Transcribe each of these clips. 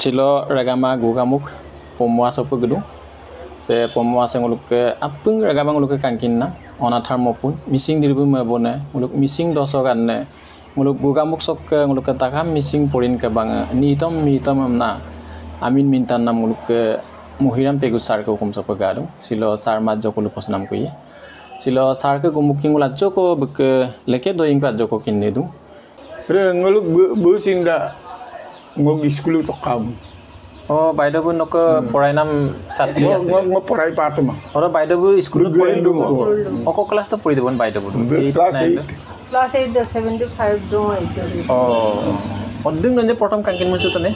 Cilo ragama gugamuk pemuasa pegedu. Se pemuasa nguluk ke apung ragama nguluk ke kangkinna onathar mopun missing diribu mabone nguluk missing dosokanne nguluk gugamuk sok ke nguluk ke takam missing porin ke bang nitom amna amin mintan nam nguluk ke muhiram pegu sar ke hukum sapagadu silo sar mat joko lupos nam kuyi silo sar ke gumuki ngulat joko beke leke doing ka joko kinnedu re nguluk bu sinda ngogi skulu to kam oh baidabu nok porai nam satri ase ngo porai patma ora baidabu skulu porai du oko class to poi debon baidabu class 8 the 75 do oh odung nanje prothom kangkin muchu tane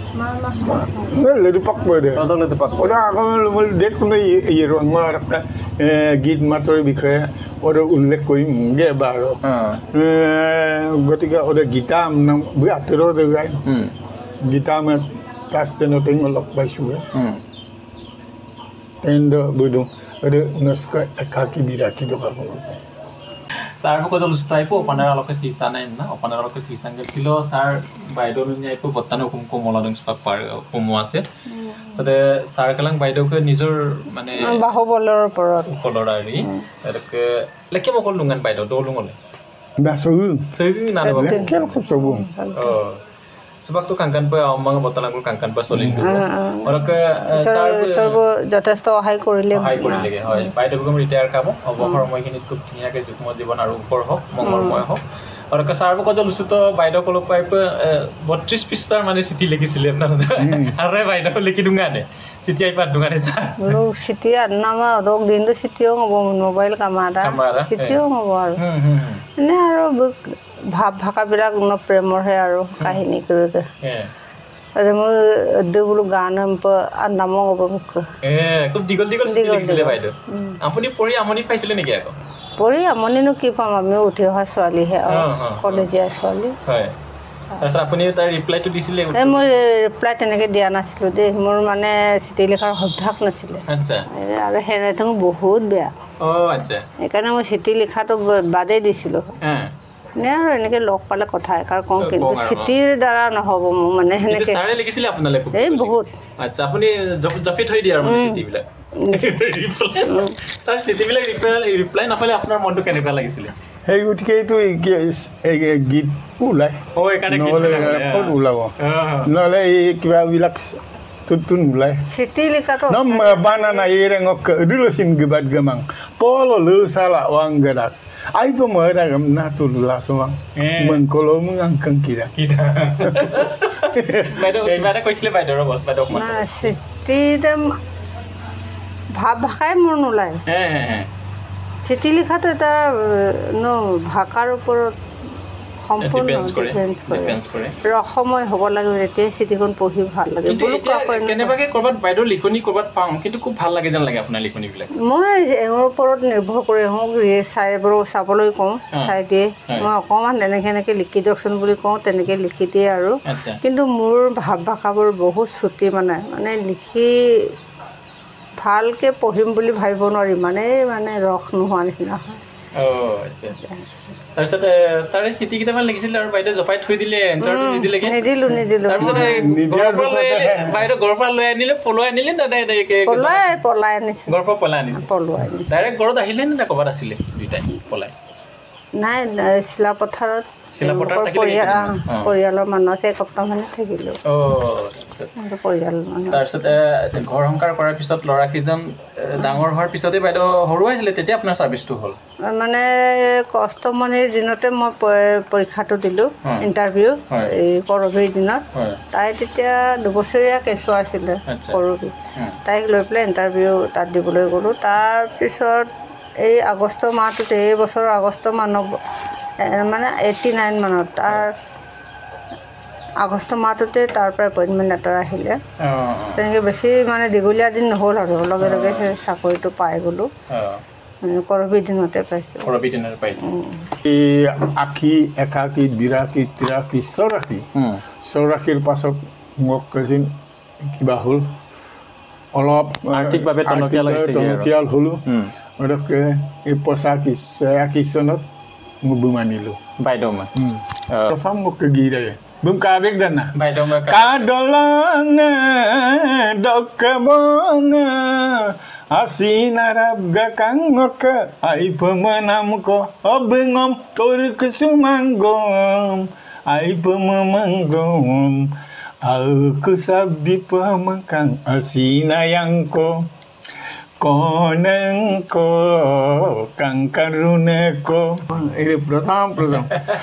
le du pak bode odong le pak oda ko dekno yero ngar git matore bikhe oda ullekh koi nge baro gotika oda gitam nam bu atro de gai gitam Kasten of England by Sugar. And Budu, Nuska, a kaki biraki to Babu. Sar ko jol stai po panara lok sisa na na panara lok sisa ngel silo sar baido nya po botano kum ko mola dong spak par pomo ase sade sar kalang baido ke nijor mane bahobolor porot kolorari erke leke mo kol lungan baido do lungole ba sogu na ba kel ko sogu sebab tu kangkan pe amang botalang kangkan pe solin tu और के सर्व যথেষ্ট হাই কৰিলে হয় বাইদেউ গম retire কাম অবসৰ সময়খিনি খুব ধুনীয়াকৈ যুগ্ম জীৱন আৰু ওপৰ হওক মংগলময় হওক আৰু কে সাৰ্ব কজল সুত বাইদেউ কল পাইপ 32 পৃষ্ঠাৰ মানে চিঠি লিখিছিলে আপোনালোকে আৰু বাইদেউ লিখি দুঙানে চিঠি আইপাত দুঙানে ছাৰ লোক চিঠি নামা ৰক দিনটো চিঠিও হ'ব মোবাইল কামাৰা চিঠিও হ'ব আৰু এনে আৰু ভাব ভাষাবিলাক প্ৰেমৰ হে আৰু কাহিনী কৰোতে আরে মই দেবুল গান নামো অবমুখ খুব দিগল চিঠি লিখিছিলে বাইদেউ আপুনি পঢ়ি আমনি পাইছিলে নেকি আকৌ পঢ়ি আমনিনো কি পাম আমি উঠি অহা ছোৱালী হে কলেজীয়া ছোৱালী হয় তাৰছত আপুনি তাৰ ৰিপ্লাইটো দিছিলে মই ৰিপ্লাই তেনেকৈ দিয়া নাছিলোঁ দেই মোৰ মানে চিঠি লিখাৰ অভ্যাস নাছিলে আচ্ছা আৰু হেৰাইটো বহুত বেয়া আচ্ছা সেইকাৰণে মই চিঠি লিখাটো বাদেই দিছিলোঁ নে আৰু এনেকৈ লগ পালে কথা একাৰ কওঁ কিন্তু চিঠিৰ দ্বাৰা নহ'ব মোৰ মানে সেনেকৈ ছাৰে লিখিছিলে আপোনালৈ এই বহুত আচ্ছা আপুনি জপি থৈ দিয়ে আৰু চিঠিবিলাক ছাৰ চিঠিবিলাক ৰিপ্লাই নাপালে আপোনাৰ মনটো কেনেকুৱা লাগিছিলে সেই গতিকে এইটো গীত ওলাই ক'ত ওলাব নহ'লে এই কিবাবিলাক তুন ওলাই চিঠি লিখাটো বানানা এই ৰেঙক দুলচিন গিবাদ গমাং পললো সালা Wang গেdak ai pemera gam na tu la somang mengkolo mengangkang kira বাইদেউ কৈছিলে বাইদেউৰ বস বাইদেউ না চিঠি ভাব ভাষাই মোৰ নোলায় চিঠি লিখাটো এটা ভাষাৰ ওপৰত সম্পূৰ্ণ ডিপেন্স কৰে ৰসময় হ'ব লাগে তেতিয়া চিঠিখন পঢ়ি ভাল লাগে কেনেবাকে কৰবাত বাইদেউৰ লিখনি কৰবাত পাম কিন্তু খুব ভাল লাগে যেন লাগে আপোনাৰ লিখনিবিলাক মই এওঁৰ ওপৰত নিৰ্ভৰ কৰি চাবলৈ কওঁ চাই দিয়ে মই অকণমান এনেকৈ লিখি দিয়কচোন বুলি কওঁ তেনেকৈ লিখি দিয়ে আৰু কিন্তু মোৰ ভাৱ ভাষাবোৰ বহুত চুটি মানে লিখি ভালকৈ পঢ়িম বুলি ভাবিব নোৱাৰি মানে ৰস নোহোৱা নিচিনা হয় তাৰপিছত ছাৰে চিঠি কেইটামান লিখিছিলে আৰু বাইদেউ জপাই থৈ দিলে এনচাৰটো নিদিলেগে নিদিলোঁ তাৰপিছত বাইদেউ ঘৰৰ পৰা লৈ আনিলে পলাই আনিলে না পলাই আনিছে ঘৰৰ পৰা পলাই আনিছে ডাইৰেক্ট ঘৰত আহিলে নে ক'ৰবাত আছিলে দুইটাই পলাই নাই চিলাপথাৰত পৰিয়ালৰ মানুহ আছে এসপ্তাহ মানে থাকিলোঁ তাৰপিছতে ঘৰ সংসাৰ কৰাৰ পিছত ল'ৰাকেইজন ডাঙৰ হোৱাৰ পিছতে বাইদেউ সৰু আছিলে তেতিয়া আপোনাৰ ছাৰ্ভিচটো হ'ল মানে কষ্টমনিৰ দিনতে মই পৰীক্ষাটো দিলোঁ ইণ্টাৰভিউ এই কৰবীৰ দিনত তাই তেতিয়া 2 বছৰীয়া কেঁচুৱা আছিলে কৰবী তাইক লৈ পেলাই ইণ্টাৰভিউ তাত দিবলৈ গ'লোঁ তাৰপিছত এই আগষ্ট মাহটোতে এই বছৰৰ আগষ্ট মাহত মানে 89 মানত তাৰ আগষ্ট মাহটোতে তাৰ পৰা এপইণ্টমেণ্ট লেটাৰ আহিলে তেনেকৈ বেছি মানে দীঘলীয়া দিন নহ'ল আৰু লগে লগে সেই চাকৰিটো পাই গ'লোঁ কৰবী দিনতে পাইছোঁ এই আশী একাশী বিৰাশী তিৰাশী চৌৰাশীৰ পাছত মোক কৈছিল কিবা হ'ল অলপ আৰ্থিকভাৱে টনকিয়াল হ'লোঁ গতিকে এই 85 চনত মই মানিলোঁ বাইদেউ প্ৰথম মোক গিৰাই bum kabek dana Baidom kadolanga dokkabonga asinarab gakangok ai pemenam ko obengom tor kesumanggom ai pememanggom aku sabi pemekang asinayang ko koneng ko kang karune ko ini pratham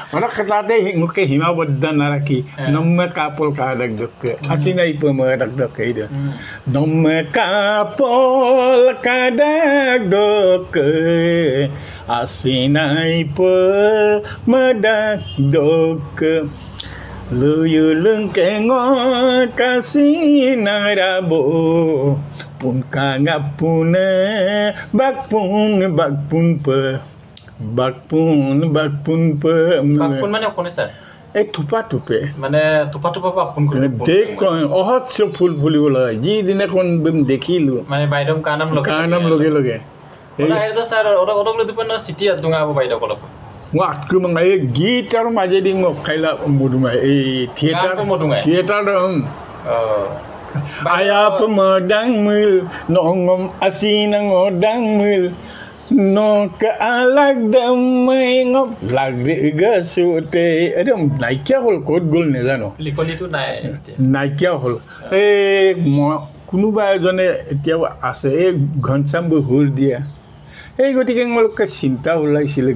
mana katate ngoke himabaddan naraki nomme kapol kadak dokke asinai pemadak dokke ida nomme kapol kadak dokke asinai pemadak dokke Luyulung kengot kasih narabo pun kangapune bakpun mana kone sir thupa thupe mane thupa bakpun kone देख बहुत से फूल फूली बोला जी दिन कौन बम देखिलु mane baidom kanam लोगे ola erdo sir ola le dupen city adunga abo baidom kolop waktu mengai gitar majadi ngok kaila muduma theater ayah pemedang mil nongom asinang odang mil no ke alag damai ngop lagde gasute adam naikya hol code gol ne jano likoni tu naikya hol kunuba jone etia ase ghansam hur dia এই গতিকে মোক চিন্তা ওলাইছিল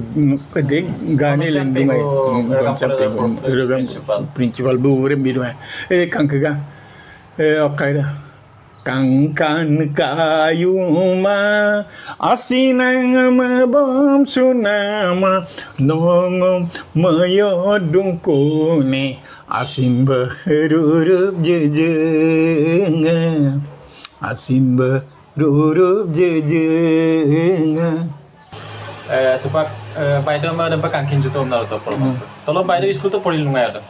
দেখ গানে লেন্দুমাই principal বুরে মিরুমাই এই কাঙ্কা অকাইরা কাঙ্কান কায়ুমা আসিনাং বম সুনামা নং ময় দুংকোনে আসিন বরুরুপ জেজেং আসিন Rurup jejeng supak baidom ada kangkin juto na to polo tolo baidom school to pori lunga ada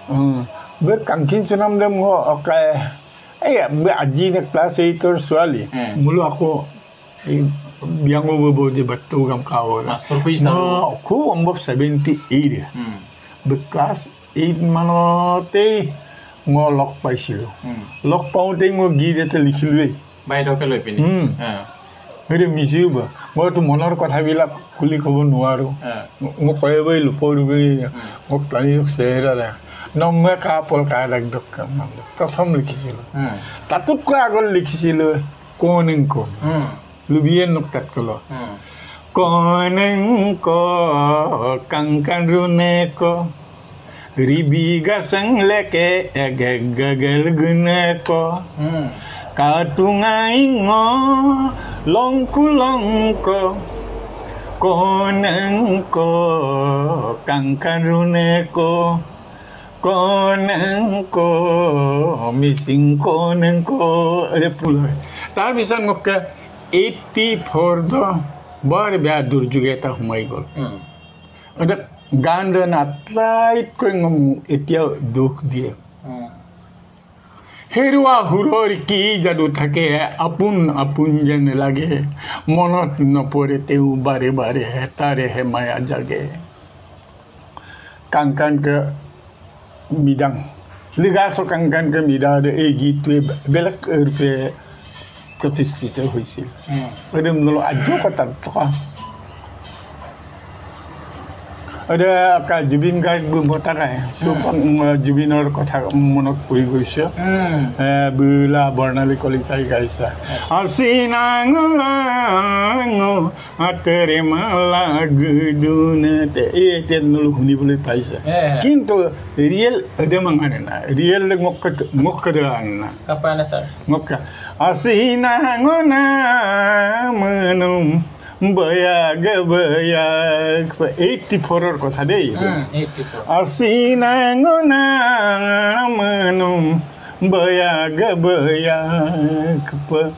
ber kangkin sunam dem ngo okay be aji ne class 8 or swali mulu ako biang bo de batu gam kawo master ku isa ko ombob 78 be class 8 manote ngo lok paisilu lok paute ngo gide te likilwe baidom ke loi pini Hede misiu ba ngo tu monor kotha bilak kuli khobo nuaru ngo koyebe luporube ngo tani sehera la nomme ka pol ka dak dok prothom likhisilu tatut ko agol likhisilu konen ko lubien noktat kolo konen ko kangkan rune ko ribi gasang leke egegel gune ko katungai ngo longkulongko koneng ko kangkarune ko koneng ko missing koneng ko are pula tar bisa ngokka 84 do bar bya durjugeta humai gol ada ganda natlait ko ngom etia dukh die हेरुआ हुरोर की जदू थके अपुन जन लगे मनत न पड़े तेऊ बारे बारे है तारे है माया जगे कांकन के मिदंग लिगासो कांकन के मिदा ए गीत बेलक रुपे प्रतिष्ठित होइसिल एदम नो आजो कता तो ada ka Jubin Garg bumota kai so Jubinor kotha monok puri goise bula Barnali Kolitai gaisa asinango atere mala gudune te ete nulu huni bole paisa kintu real ada mangane na real ngokka na apa na sir ngokka asinango na menum Bayag 84 ko sa day 84 asinango na manum bayag pa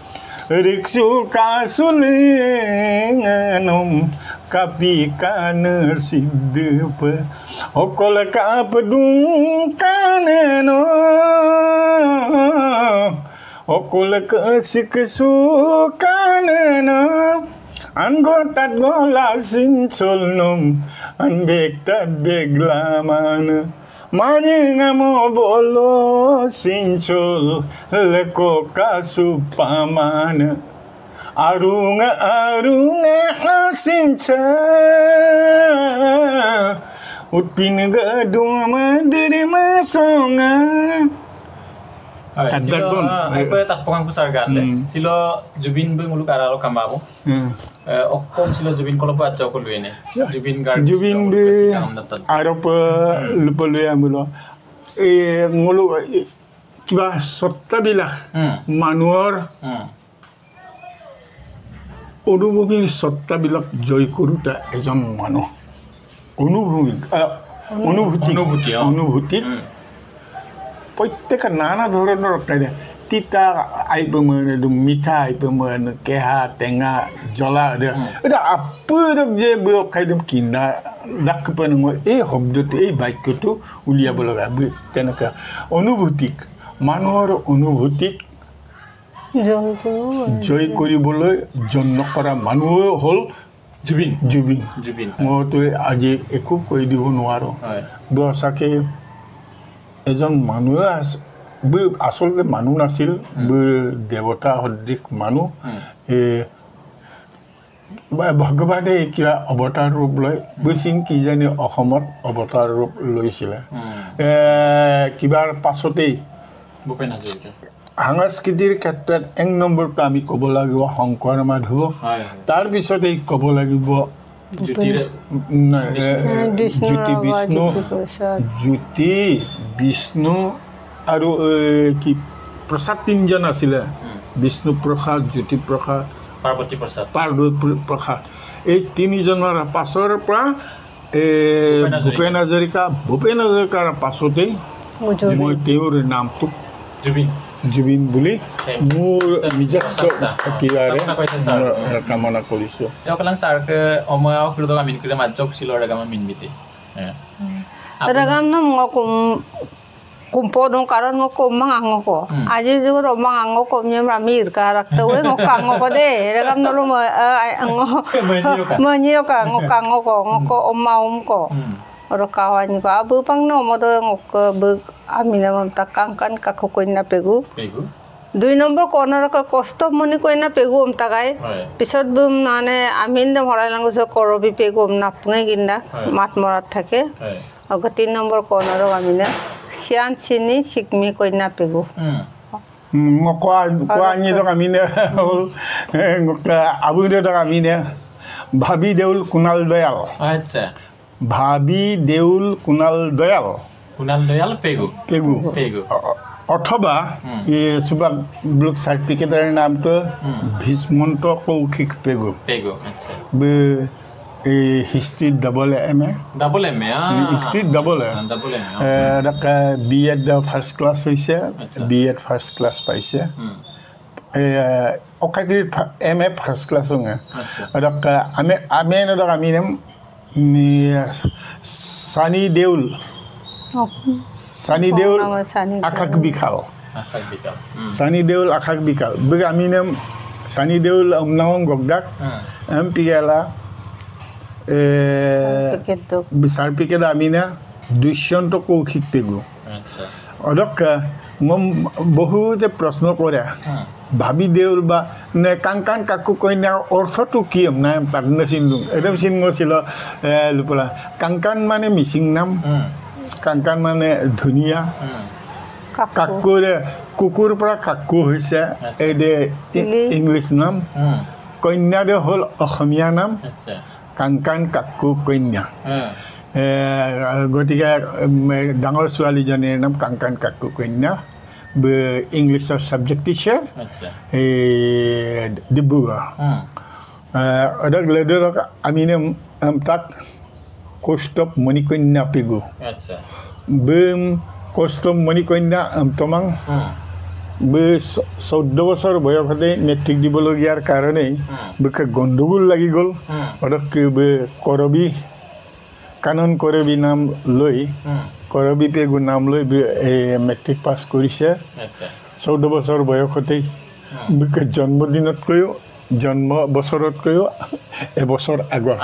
riksu kasulinganum kapikan sidpa okol kapadung kaneno okol kasiksukaneno Anggotat gola sinsolnum anbektat beglaman Maningamo bolo sinchol leko kasu pamana arunga asincha utpin gaduma dirima songa Silo apa tak pengang besar gale. Silo Jubin beng ulu karalo kambabo. Okom silo Jubin kalau buat cokol ini. Jubin gar. Jubin be Arapa lupa lu yang mula. Ngulu kiba sotta bilah manuar. অনুভূমি সত্তাবিলাক জয় কৰোঁতে এজন মানুহ অনুভূতি প্ৰত্যেক নানা ধৰণৰ কাইদা তিতা আইব মানে মিঠা আইব মানে কেহা টেঙা জ্বলা এটা আপদক যে খাইদম কিনা দাক পান এই শব্দটো এই বাক্যটো উলিয়াব লগা তেনেকা অনুভূতিক মানুহৰ অনুভূতিক জয় কৰিবলৈ জন্ম কৰা মানুহ হ'ল জুবিন মইতো আজি একো কৈ দিব নোৱাৰোঁ সঁচাকৈ এজন মানুহে আচলতে মানুহ নাছিল দেৱতা সদৃশ মানুহ ভগৱানে কিবা অৱতাৰ ৰূপ লয় বুজিম কি জানি অসমত অৱতাৰ ৰূপ লৈছিলে কিবাৰ পাছতেই সাংস্কৃতিৰ ক্ষেত্ৰত 1 নম্বৰটো আমি ক'ব লাগিব শংকৰ মাধৱ তাৰপিছতেই ক'ব লাগিব জ্যোতি বিষ্ণু আৰু কি প্ৰসাদ তিনিজন আছিলে বিষ্ণু প্ৰসাদ জ্যোতি প্ৰসাদ পাৰ্বতী প্ৰসাদ এই তিনিজনৰ পাছৰ পৰা ভূপেন হাজৰিকাৰ পাছতেই মই তেওঁৰ নামটো জুবিন বুলি মোৰ নিজস্ব কিবাৰে কামনা কৰিছোঁ কালাং ছাৰকে অময়া খুলদক আমি কিলে মাজক ছিল ৰগাম মিনবিতে ragam na mo kumpo dong karon mo kumang ango ko aji siguro mang ango ko nya ramir karakter we ngokango ko de ragam no mo ango manyo ka ngokango ko omaum ko oro kawan ko abu pang no mo do ngok bu amina mam takangkan ka koin na pegu 2 number corner কা কষ্ট মনি কইনা পেগুম তাগাই পিছত broom মানে আমিন দে মরাই লাঙ্গুস করবি পেগুম নাপঙে গিন্দা মাত মরাত থাকে অগ 3 নম্বর corner Amina Sean চিনি সিকমি কইনা পেগু কোয়া নি তো আমিনা আবু দে তো আমিনা ভাবি দেউল কুনাল দয়াল আচ্ছা ভাবি দেউল কুনাল দয়াল পেগু অথবা এই সুবা ব্লক সার্টিফিকেটের নামটো ভীষ্মন্ত কৌশিক পেগু আচ্ছা বে এই history double M history double A BEd first class হইছে বিএড ফার্স্ট ক্লাস পাইছে অকাইতি এম এ ফার্স্ট ক্লাস হঙে আমি আমি নাম সানি দেউল আকাশ বিকাল সানি দেউল আকাশ বিকাল বগে আমি নাম সানি দেউল নাম গগদাক এম পিগেলা সার্টিফিকেট আমি না দুষ্যন্ত কৌশিক পেগু অদক বহুতে প্রশ্ন করে ভাবি দেউল বা নে কাংকান কাকু কইনা অর্থটো কি না তার চিনলু একদম চিনছিল লুপলা কাংকান মানে মিসিং নাম কাংকান মানে ধুনিয়া কাকুৰে কুকুৰ পৰা কাকু হৈছে এই দে ইংলিছ নাম কন্যা দে হ'ল অসমীয়া নাম কাংকান কাকু কন্যা গতিকে ডাঙৰ ছোৱালীজনীৰ নাম কাংকান কাকু কন্যা ইংলিছৰ ছাবজেক্ট টিচাৰ এই ডিব্ৰুগড় অদক লেডৰক আমি নাম তাক কৌস্তৱ মণিকন্যা পেগু বেম কৌস্তৱ মণিকন্যা তমাং বে 14 বছৰ বয়সতে মেট্ৰিক দিবলগীয়াৰ কাৰণে বেকে গণ্ডগোল লাগি গ'ল অদক কৰবি কানন কৰবি নাম লৈ কৰবি পেগু নাম লৈ মেট্ৰিক পাছ কৰিছে 14 বছৰ বয়সতেই বেকে জন্মদিনতকৈও জন্ম বছৰতকৈও এবছৰ আগত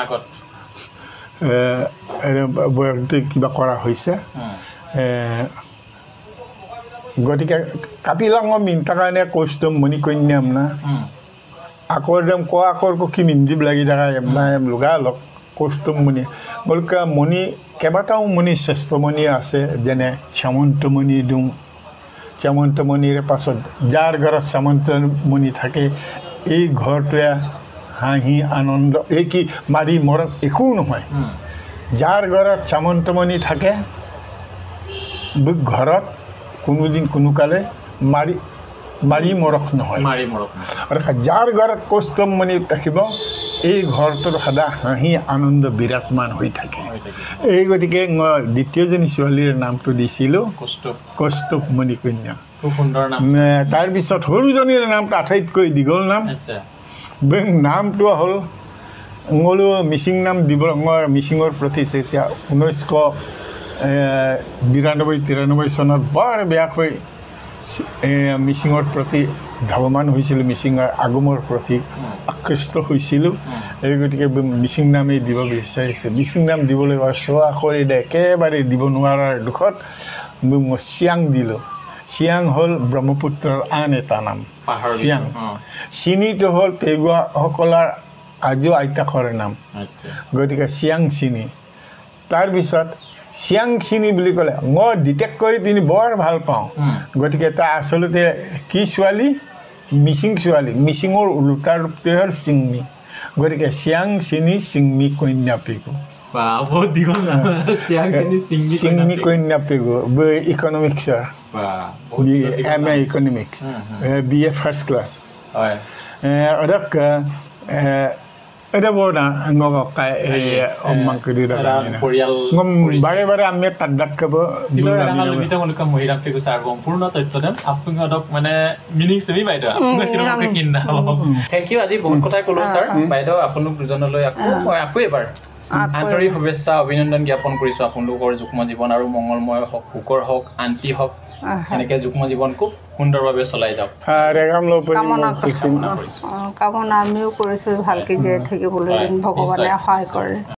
বয়সতে কিবা কৰা হৈছে গতিকে কাপিলাঙ মিনটাৰ কাৰণে কৌস্তম মণি কন্যাম না আকৰ দাম ক আকৰ কি মিন্দিব লাগি থকা এম লগা লগ কৌস্তম মণি গলকা মণি কেইবাটাও মণি শ্ৰেষ্ঠমণি আছে যেনে সামন্তমণি দিওঁ সামন্তমণিৰ পাছত যাৰ ঘৰত সামন্তমণি থাকে এই ঘৰটোৱে হাঁহি আনন্দ এই কি মাৰি মৰম একো নহয় যাৰ ঘৰত সামন্তমণি থাকে ঘৰত কোনোদিন কোনোকালে মাৰি মৰক নহয় আৰু যাৰ ঘৰত কৌস্তম মণি থাকিব এই ঘৰটোৰ সদা হাঁহি আনন্দ বিৰাজমান হৈ থাকে এই গতিকে মই দ্বিতীয়জনী ছোৱালীৰ নামটো দিছিলোঁ কৌস্তম মণি কন্যা তাৰপিছত সৰুজনীৰ নামটো আটাইতকৈ দীঘল নাম নামটো হ'ল মোৰো মিচিং নাম দিব মই মিচিঙৰ প্ৰতি তেতিয়া 1992-93 চনত বৰ বেয়াকৈ মিচিঙৰ প্ৰতি ধাৱমান হৈছিলোঁ মিচিঙৰ আগমৰ প্ৰতি আকৃষ্ট হৈছিলোঁ এই গতিকে মিচিং নামেই দিব বিচাৰিছোঁ মিচিং নাম দিবলৈ চোৱা কৰি একেবাৰে দিব নোৱাৰাৰ দুখত মই চিয়াং দিলোঁ চিয়াং হ'ল ব্ৰহ্মপুত্ৰৰ আন এটা নাম চিয়াং চিনিটো হ'ল পেগুৱাসকলৰ আজো আইতাকৰ নাম গতিকে চিয়াং চিনি তাৰপিছত চিয়াং চিনি বুলি ক'লে মই ডিটেক্ট কৰি পিনি বৰ ভাল পাওঁ গতিকে তাৰ আচলতে কি ছোৱালী মিচিং ছোৱালী মিচিঙৰ ওলোটা ৰূপটোৱে হ'ল চিংমি গতিকে চিয়াং চিনি চিংমি কন্যা পেগু চিংমি কন্যা পেগু ইকনমিক্সৰ MA economics BA first class এটা বৰ নগাই অম্মাং কৰি বাৰে বাৰে আমি তাক ডাক খাব মহিলা পেগু ছাৰ সম্পূৰ্ণ তথ্য দেম আপোনাক মানে মিনিংছ তুমি বাইদেউ আপোনাক চিনেমাকে কিনা থেংক ইউ আজি বহুত কথাই ক'লো ছাৰ বাইদেউ আপোনাক দুজনলৈ আকৌ এবাৰ আন্তৰিক শুভেচ্ছা অভিনন্দন জ্ঞাপন কৰিছোঁ আপোনালোকৰ যুগ্ম জীৱন আৰু মংগলময় হওক সুখৰ হওক শান্তি হওক এনেকৈ যুগ্ম জীৱন খুব সুন্দৰভাৱে চলাই যাওক কামনা আমিও কৰিছোঁ ভালকৈ জীয়াই থাকিবলৈ ভগৱানে সহায় কৰে